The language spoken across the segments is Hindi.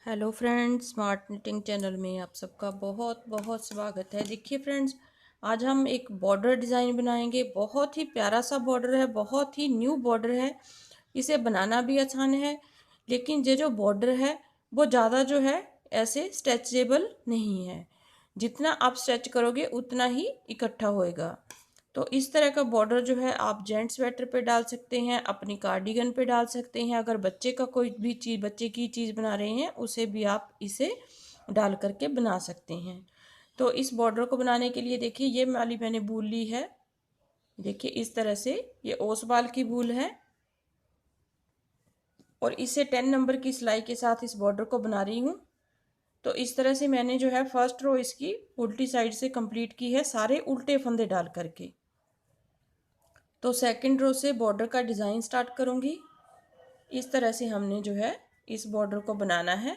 Hello friends, smart knitting channel में आप सबका बहुत बहुत स्वागत है। देखिए फ्रेंड्स, आज हम एक बॉर्डर डिज़ाइन बनाएंगे। बहुत ही प्यारा सा बॉर्डर है, बहुत ही न्यू बॉर्डर है। इसे बनाना भी आसान है, लेकिन ये जो बॉर्डर है वो ज़्यादा जो है ऐसे स्ट्रेचेबल नहीं है। जितना आप स्ट्रेच करोगे उतना ही इकट्ठा होएगा। तो इस तरह का बॉर्डर जो है आप जेंट स्वेटर पे डाल सकते हैं, अपनी कार्डिगन पे डाल सकते हैं। अगर बच्चे का कोई भी चीज़, बच्चे की चीज़ बना रहे हैं, उसे भी आप इसे डाल करके बना सकते हैं। तो इस बॉर्डर को बनाने के लिए देखिए, ये वाली मैंने बूल ली है। देखिए इस तरह से ये ओसवाल की बूल है और इसे 10 नंबर की सिलाई के साथ इस बॉर्डर को बना रही हूँ। तो इस तरह से मैंने जो है फर्स्ट रो इसकी उल्टी साइड से कंप्लीट की है, सारे उल्टे फंदे डाल करके। तो सेकंड रो से बॉर्डर का डिज़ाइन स्टार्ट करूँगी। इस तरह से हमने जो है इस बॉर्डर को बनाना है।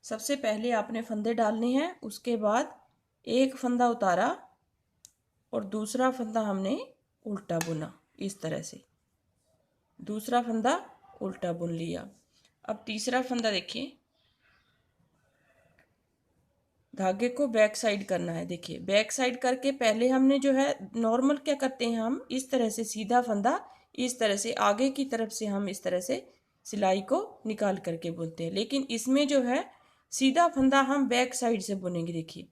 सबसे पहले आपने फंदे डालने हैं, उसके बाद एक फंदा उतारा और दूसरा फंदा हमने उल्टा बुना। इस तरह से दूसरा फंदा उल्टा बुन लिया। अब तीसरा फंदा देखिए, धागे को बैक साइड करना है। देखिए बैक साइड करके पहले हमने जो है नॉर्मल क्या करते हैं, हम इस तरह से सीधा फंदा इस तरह से आगे की तरफ से हम इस तरह से सिलाई को निकाल करके बुनते हैं, लेकिन इसमें जो है सीधा फंदा हम बैक साइड से बुनेंगे। देखिए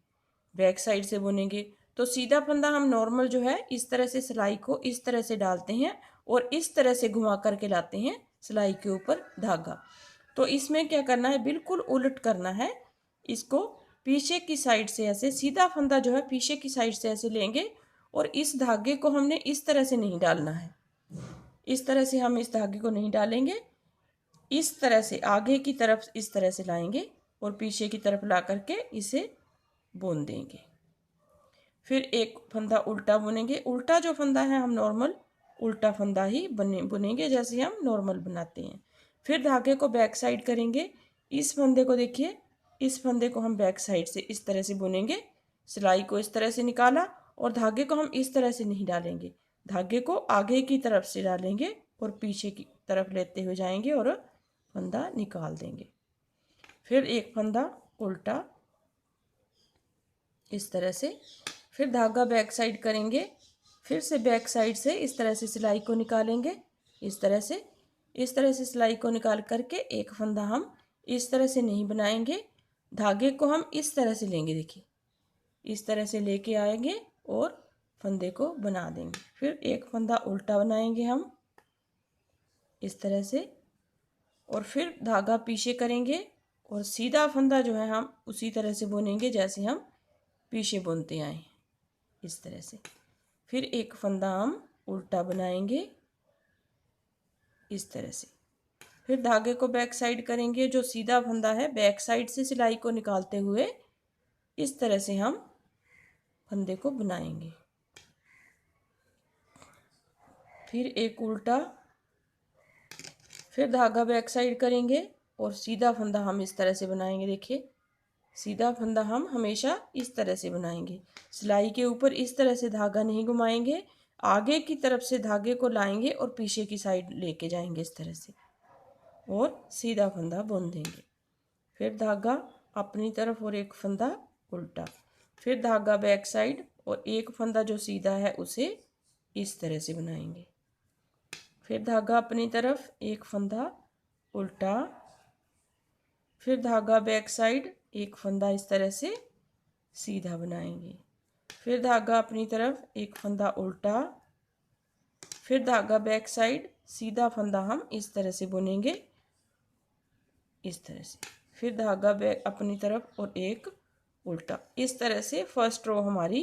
बैक साइड से बुनेंगे तो सीधा फंदा हम नॉर्मल जो है इस तरह से सिलाई को इस तरह से डालते हैं और इस तरह से घुमा करके लाते हैं सिलाई के ऊपर धागा। तो इसमें क्या करना है, बिल्कुल उलट करना है। इसको पीछे की साइड से ऐसे सीधा फंदा जो है पीछे की साइड से ऐसे लेंगे और इस धागे को हमने इस तरह से नहीं डालना है। इस तरह से हम इस धागे को नहीं डालेंगे, इस तरह से आगे की तरफ इस तरह से लाएंगे और पीछे की तरफ ला करके इसे बुन देंगे। फिर एक फंदा उल्टा बुनेंगे। उल्टा जो फंदा है हम नॉर्मल उल्टा फंदा ही बुनेंगे जैसे हम नॉर्मल बनाते हैं। फिर धागे को बैक साइड करेंगे। इस फंदे को देखिए, इस फंदे को हम बैक साइड से इस तरह से बुनेंगे। सिलाई को इस तरह से निकाला और धागे को हम इस तरह से नहीं डालेंगे, धागे को आगे की तरफ से डालेंगे और पीछे की तरफ लेते हुए जाएंगे और फंदा निकाल देंगे। फिर एक फंदा उल्टा इस तरह से, फिर धागा बैक साइड करेंगे। फिर से बैक साइड से इस तरह से सिलाई को निकालेंगे। इस तरह से, इस तरह से सिलाई को निकाल करके एक फंदा हम इस तरह से नहीं बनाएंगे, धागे को हम इस तरह से लेंगे। देखिए इस तरह से लेके आएंगे और फंदे को बना देंगे। फिर एक फंदा उल्टा बनाएंगे हम इस तरह से और फिर धागा पीछे करेंगे और सीधा फंदा जो है हम उसी तरह से बुनेंगे जैसे हम पीछे बुनते आए इस तरह से। फिर एक फंदा हम उल्टा बनाएंगे इस तरह से। फिर धागे को बैक साइड करेंगे, जो सीधा फंदा है बैक साइड से सिलाई को निकालते हुए इस तरह से हम फंदे को बनाएंगे। फिर एक उल्टा, फिर धागा बैक साइड करेंगे और सीधा फंदा हम इस तरह से बनाएंगे। देखिए सीधा फंदा हम हमेशा इस तरह से बनाएंगे, सिलाई के ऊपर इस तरह से धागा नहीं घुमाएंगे, आगे की तरफ से धागे को लाएंगे और पीछे की साइड लेके जाएंगे इस तरह से और सीधा फंदा बुन देंगे। फिर धागा अपनी तरफ और एक फंदा उल्टा, फिर धागा बैक साइड और एक फंदा जो सीधा है उसे इस तरह से बनाएंगे। फिर धागा अपनी तरफ एक फंदा उल्टा, फिर धागा बैक साइड एक फंदा इस तरह से सीधा बनाएंगे। फिर धागा अपनी तरफ एक फंदा उल्टा, फिर धागा बैक साइड सीधा फंदा हम इस तरह से बुनेंगे इस तरह से। फिर धागा बैक अपनी तरफ और एक उल्टा। इस तरह से फर्स्ट रो हमारी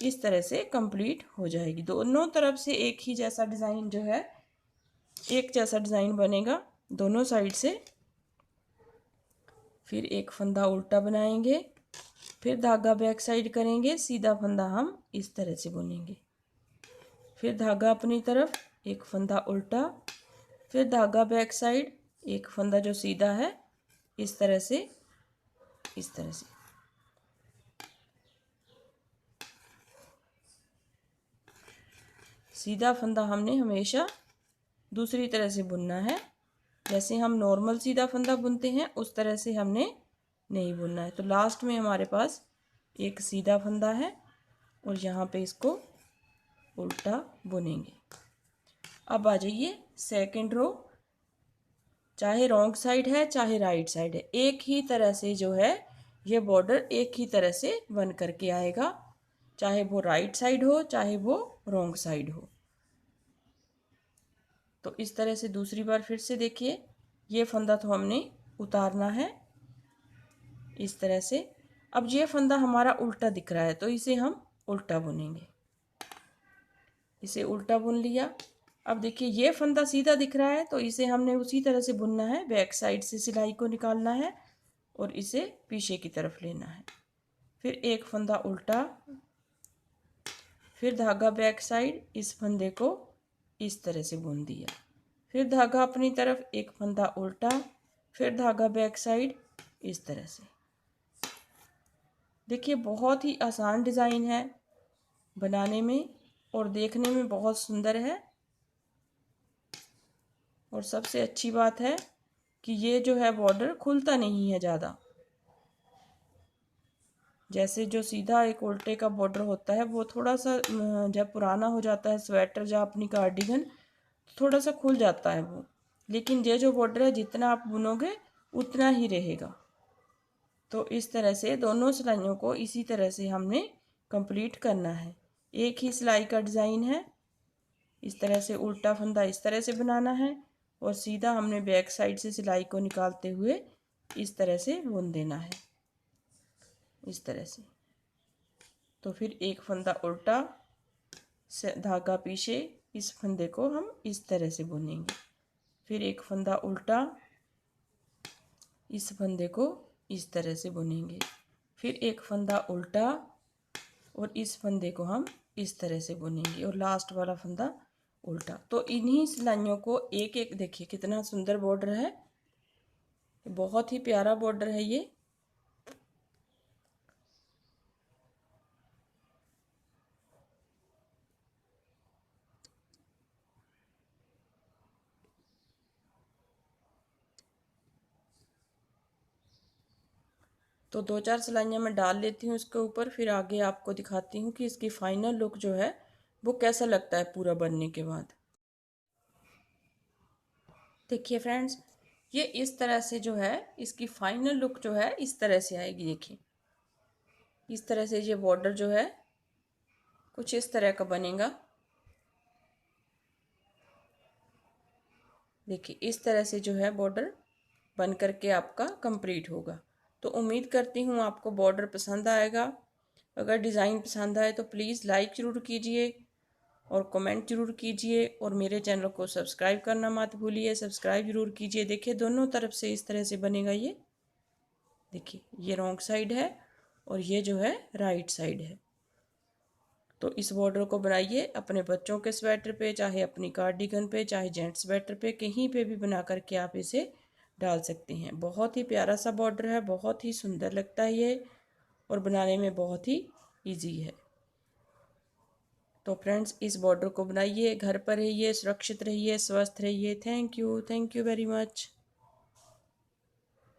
इस तरह से कंप्लीट हो जाएगी। दोनों तरफ से एक ही जैसा डिज़ाइन जो है, एक जैसा डिज़ाइन बनेगा दोनों साइड से। फिर एक फंदा उल्टा बनाएंगे, फिर धागा बैक साइड करेंगे, सीधा फंदा हम इस तरह से बुनेंगे। फिर धागा अपनी तरफ एक फंदा उल्टा, फिर धागा बैक साइड एक फंदा जो सीधा है इस तरह से, इस तरह से। सीधा फंदा हमने हमेशा दूसरी तरह से बुनना है जैसे हम नॉर्मल सीधा फंदा बुनते हैं उस तरह से हमने नहीं बुनना है। तो लास्ट में हमारे पास एक सीधा फंदा है और यहाँ पे इसको उल्टा बुनेंगे। अब आ जाइए सेकंड रो, चाहे रॉन्ग साइड है चाहे राइट साइड है, एक ही तरह से जो है ये बॉर्डर एक ही तरह से बन करके आएगा, चाहे वो राइट साइड हो चाहे वो रॉन्ग साइड हो। तो इस तरह से दूसरी बार फिर से देखिए, ये फंदा तो हमने उतारना है इस तरह से। अब ये फंदा हमारा उल्टा दिख रहा है तो इसे हम उल्टा बुनेंगे, इसे उल्टा बुन लिया। अब देखिए ये फंदा सीधा दिख रहा है तो इसे हमने उसी तरह से बुनना है, बैक साइड से सिलाई को निकालना है और इसे पीछे की तरफ लेना है। फिर एक फंदा उल्टा, फिर धागा बैक साइड, इस फंदे को इस तरह से बुन दिया, फिर धागा अपनी तरफ, एक फंदा उल्टा, फिर धागा बैक साइड इस तरह से। देखिए बहुत ही आसान डिज़ाइन है बनाने में और देखने में बहुत सुंदर है। और सबसे अच्छी बात है कि ये जो है बॉर्डर खुलता नहीं है ज़्यादा। जैसे जो सीधा एक उल्टे का बॉर्डर होता है वो थोड़ा सा जब पुराना हो जाता है स्वेटर या अपनी कार्डिगन थोड़ा सा खुल जाता है वो, लेकिन ये जो बॉर्डर है जितना आप बुनोगे उतना ही रहेगा। तो इस तरह से दोनों सिलाइयों को इसी तरह से हमने कंप्लीट करना है। एक ही सिलाई का डिज़ाइन है, इस तरह से उल्टा फंदा इस तरह से बनाना है और सीधा हमने बैक साइड से सिलाई को निकालते हुए इस तरह से बुन देना है, इस तरह से। तो फिर एक फंदा उल्टा, धागा पीछे, इस फंदे को हम इस तरह से बुनेंगे। फिर एक फंदा उल्टा, इस फंदे को इस तरह से बुनेंगे। फिर एक फंदा उल्टा और इस फंदे को हम इस तरह से बुनेंगे और लास्ट वाला फंदा उल्टा। तो इन्हीं सिलाइयों को एक एक, देखिए कितना सुंदर बॉर्डर है, बहुत ही प्यारा बॉर्डर है ये। तो दो चार सिलाइयाँ मैं डाल लेती हूँ इसके ऊपर, फिर आगे आपको दिखाती हूँ कि इसकी फाइनल लुक जो है वो कैसा लगता है पूरा बनने के बाद। देखिए फ्रेंड्स, ये इस तरह से जो है इसकी फाइनल लुक जो है इस तरह से आएगी। देखिए इस तरह से ये बॉर्डर जो है कुछ इस तरह का बनेगा। देखिए इस तरह से जो है बॉर्डर बन करके आपका कंप्लीट होगा। तो उम्मीद करती हूँ आपको बॉर्डर पसंद आएगा। अगर डिज़ाइन पसंद आए तो प्लीज़ लाइक ज़रूर कीजिए और कमेंट ज़रूर कीजिए और मेरे चैनल को सब्सक्राइब करना मत भूलिए, सब्सक्राइब ज़रूर कीजिए। देखिए दोनों तरफ से इस तरह से बनेगा ये। देखिए ये रॉन्ग साइड है और ये जो है राइट साइड है। तो इस बॉर्डर को बनाइए अपने बच्चों के स्वेटर पे, चाहे अपनी कार्डिगन पे, चाहे जेंट्स स्वेटर पे, कहीं पे भी बना करके आप इसे डाल सकते हैं। बहुत ही प्यारा सा बॉर्डर है, बहुत ही सुंदर लगता है ये और बनाने में बहुत ही ईजी है। तो फ्रेंड्स इस बॉर्डर को बनाइए, घर पर रहिए, सुरक्षित रहिए, स्वस्थ रहिए। Thank you very much.